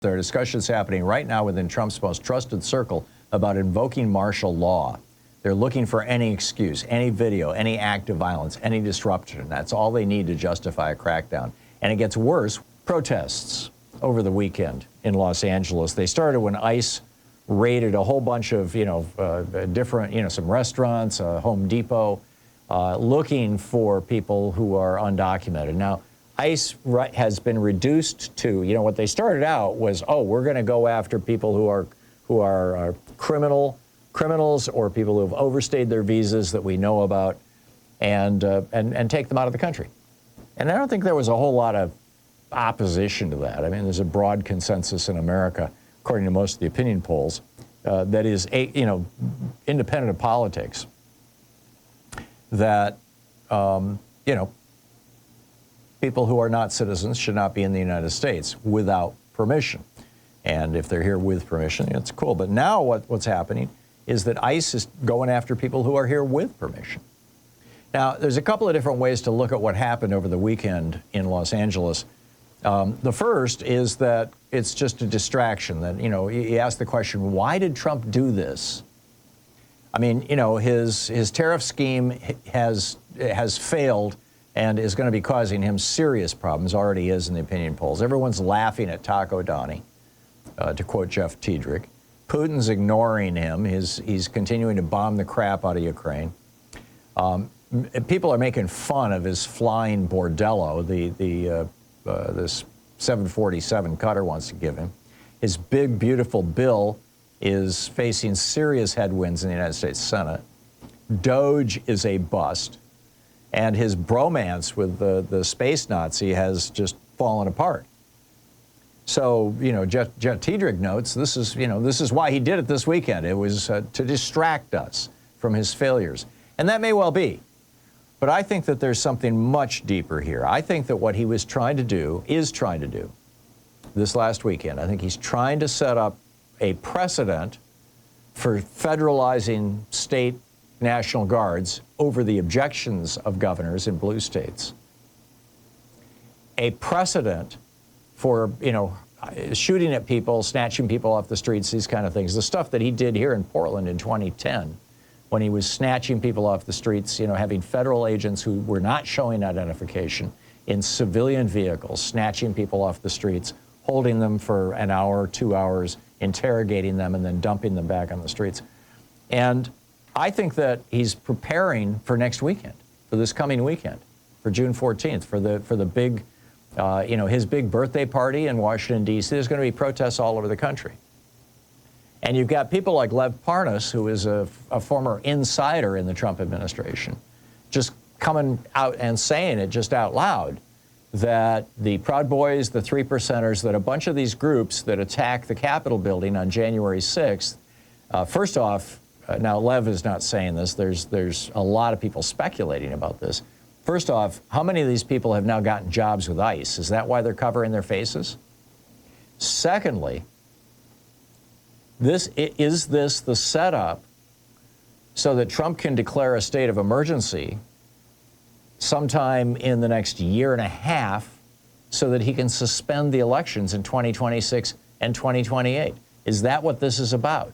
There are discussions happening right now within Trump's most trusted circle about invoking martial law. They're looking for any excuse, any video, any act of violence, any disruption. That's all they need to justify a crackdown. And it gets worse. Protests over the weekend in Los Angeles. They started when ICE raided a whole bunch of, different, some restaurants, Home Depot, looking for people who are undocumented. Now, ICE has been reduced to, what they started out was, we're going to go after people who are criminals or people who have overstayed their visas that we know about, and take them out of the country. And I don't think there was a whole lot of opposition to that. I mean, there's a broad consensus in America, according to most of the opinion polls, that is, independent of politics, that, people who are not citizens should not be in the United States without permission. And if they're here with permission, it's cool. But now what's happening is that ICE is going after people who are here with permission. Now, there's a couple of different ways to look at what happened over the weekend in Los Angeles. The first is that it's just a distraction. That, you ask the question, why did Trump do this? I mean, his tariff scheme has failed and is going to be causing him serious problems, already is in the opinion polls. Everyone's laughing at Taco Donnie, to quote Jeff Tiedrich. Putin's ignoring him. He's continuing to bomb the crap out of Ukraine. People are making fun of his flying bordello, this 747 Cutter wants to give him. His big, beautiful bill is facing serious headwinds in the United States Senate. Doge is a bust. And his bromance with the space Nazi has just fallen apart. So, Jeff Tiedrich notes this is why he did it this weekend. It was to distract us from his failures. And that may well be. But I think that there's something much deeper here. I think that what he was trying to do this last weekend. I think he's trying to set up a precedent for federalizing state National Guards over the objections of governors in blue states. A precedent for, shooting at people, snatching people off the streets, these kind of things. The stuff that he did here in Portland in 2010, when he was snatching people off the streets, having federal agents who were not showing identification in civilian vehicles, snatching people off the streets, holding them for an hour, 2 hours, interrogating them, and then dumping them back on the streets. And I think that he's preparing for next weekend, for this coming weekend, for June 14th, for the big, his big birthday party in Washington, D.C. There's going to be protests all over the country. And you've got people like Lev Parnes, who is a former insider in the Trump administration, just coming out and saying it just out loud, that the Proud Boys, the Three Percenters, that a bunch of these groups that attacked the Capitol building on January 6th, first off, now Lev is not saying this, there's a lot of people speculating about this. First off, how many of these people have now gotten jobs with ICE? Is that why they're covering their faces? Secondly, is this the setup so that Trump can declare a state of emergency sometime in the next year and a half so that he can suspend the elections in 2026 and 2028? Is that what this is about?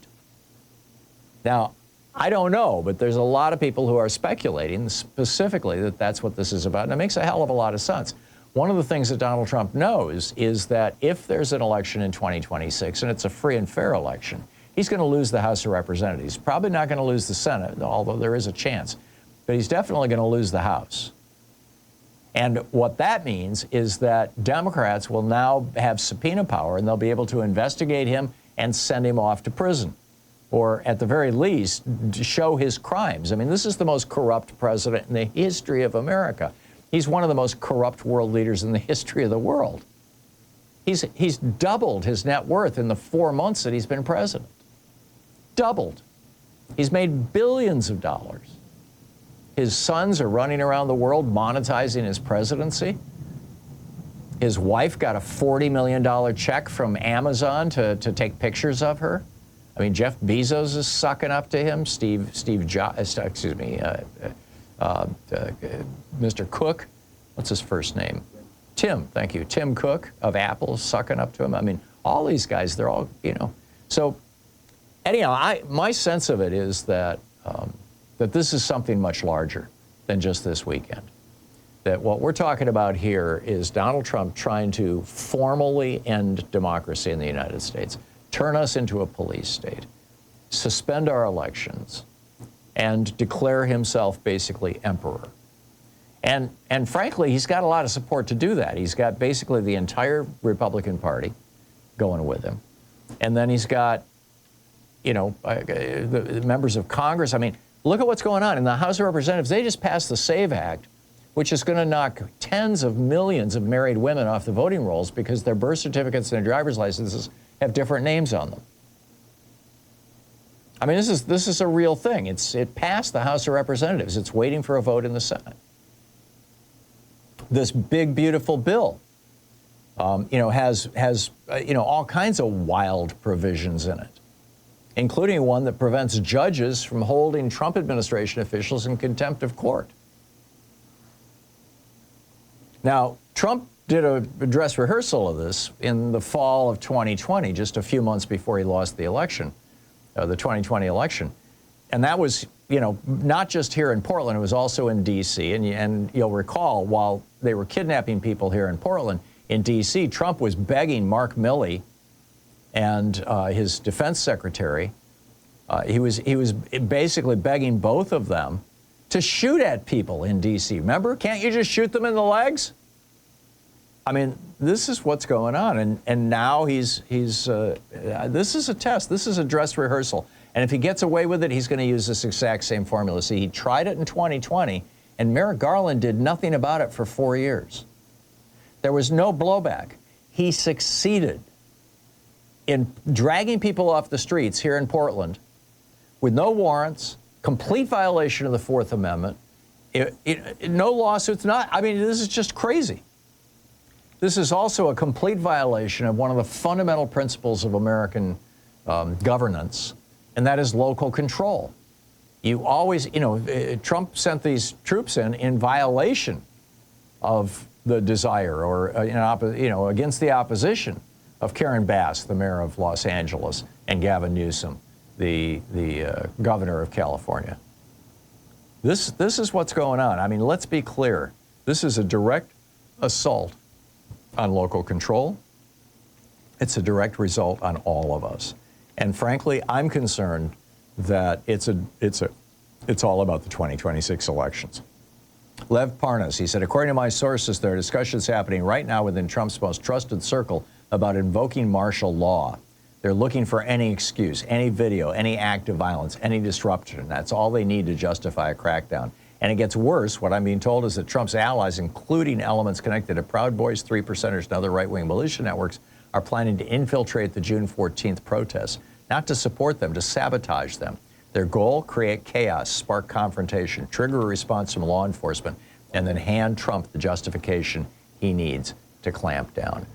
Now, I don't know, but there's a lot of people who are speculating specifically that that's what this is about, and it makes a hell of a lot of sense. One of the things that Donald Trump knows is that if there's an election in 2026, and it's a free and fair election, he's going to lose the House of Representatives. He's probably not going to lose the Senate, although there is a chance, but he's definitely going to lose the House. And what that means is that Democrats will now have subpoena power, and they'll be able to investigate him and send him off to prison, or at the very least, show his crimes. I mean, this is the most corrupt president in the history of America. He's one of the most corrupt world leaders in the history of the world. He's doubled his net worth in the 4 months that he's been president. Doubled. He's made billions of dollars. His sons are running around the world monetizing his presidency. His wife got a $40 million check from Amazon to take pictures of her. I mean, Jeff Bezos is sucking up to him. Mr. Cook, what's his first name? Tim, thank you. Tim Cook of Apple is sucking up to him. I mean, all these guys, they're all, So anyhow, my sense of it is that, that this is something much larger than just this weekend. That what we're talking about here is Donald Trump trying to formally end democracy in the United States, turn us into a police state, suspend our elections, and declare himself basically emperor. And frankly, he's got a lot of support to do that. He's got basically the entire Republican Party going with him. And then he's got, the members of Congress. I mean, look at what's going on. In the House of Representatives, they just passed the SAVE Act, which is going to knock tens of millions of married women off the voting rolls because their birth certificates and their driver's licenses have different names on them. I mean, this is a real thing. It passed the House of Representatives. It's waiting for a vote in the Senate. This big, beautiful bill, has all kinds of wild provisions in it, including one that prevents judges from holding Trump administration officials in contempt of court. Now, Trump did a dress rehearsal of this in the fall of 2020, just a few months before he lost the election, the 2020 election. And that was, not just here in Portland, it was also in D.C. And you'll recall, while they were kidnapping people here in Portland, in D.C., Trump was begging Mark Milley and his defense secretary, he was basically begging both of them to shoot at people in D.C. Remember, can't you just shoot them in the legs? I mean, this is what's going on, and now this is a test. This is a dress rehearsal, and if he gets away with it, he's going to use this exact same formula. See, he tried it in 2020, and Merrick Garland did nothing about it for 4 years. There was no blowback. He succeeded in dragging people off the streets here in Portland with no warrants, complete violation of the Fourth Amendment, no lawsuits. This is just crazy. This is also a complete violation of one of the fundamental principles of American governance, and that is local control. You always, Trump sent these troops in violation of the desire or, against the opposition of Karen Bass, the mayor of Los Angeles, and Gavin Newsom, the governor of California. This is what's going on. I mean, let's be clear. This is a direct assault on local control. It's a direct result on all of us. And frankly, I'm concerned that it's all about the 2026 elections. Lev Parnes, he said, according to my sources, there are discussions happening right now within Trump's most trusted circle about invoking martial law. They're looking for any excuse, any video, any act of violence, any disruption. That's all they need to justify a crackdown. And it gets worse. What I'm being told is that Trump's allies, including elements connected to Proud Boys, Three Percenters, and other right-wing militia networks, are planning to infiltrate the June 14th protests, not to support them, to sabotage them. Their goal, create chaos, spark confrontation, trigger a response from law enforcement, and then hand Trump the justification he needs to clamp down.